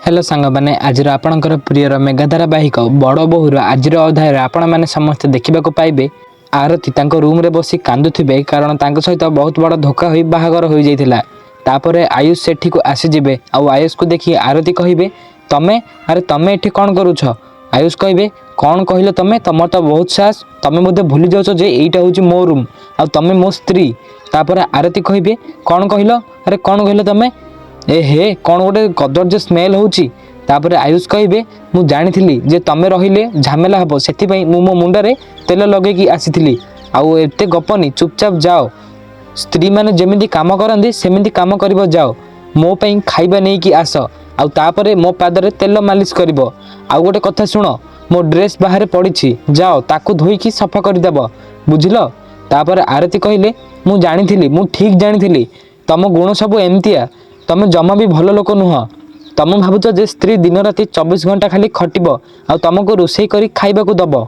Hello सांग मैंने आज आपणकर प्रियर मेगा धारावाहिक बड़ बोहूर आज अध्याय आपण मैंने समस्त देखा पाइबे। आरती रूम रे बसी कांदुथिबे कारण तांको सहित बहुत बड़ धोखा होई बाहागर हो जाइथिला। तापरे आयुष सेठी को आसीजिबे आउ आयुष को देखी आरती कहिबे तमे अरे तमे एठी कौन करूछ। आयुष कहिबे कौन कहिलो तमे तमर तो बहुत साहस तमे बोधे भूली जाउछ जे एईटा होउची मो रूम आ तमे मो स्त्री। तापरे आरती कहिबे कौन कहिलो अरे कौन कहिलो तमे ए हे कौन गोटे कदर्य स्मेल होउची। तापरे आयुष कहिबे मु जानिथिली जे तमे रहिले झमेला हबो सेथिपई मु मो मुंडरे तेल लगेकी आसीथिली आउ एते गपनी चुपचाप जाओ। स्त्री माने जेमिति काम करंदी सेमिति काम करिवो जाओ। मो पई खाइबा नै कि आस आउ तापरे मो पादरे तेल मालिश करिवो। आउ गोटे कथा सुनो मो ड्रेस बाहर पड़ीछि जाओ ताकू धोईकी सफा कर देबो बुझिलो। तापरे आरती कहिले मु जानिथिली मु ठीक जानिथिली तम गुण सब एमतिया तमे जमा भी भल लोक नुह। तम भावुच जे स्त्री दिन राति 24 घंटा खाली खटिबो आ तुमको रोषेई करी खाइबाकू दबो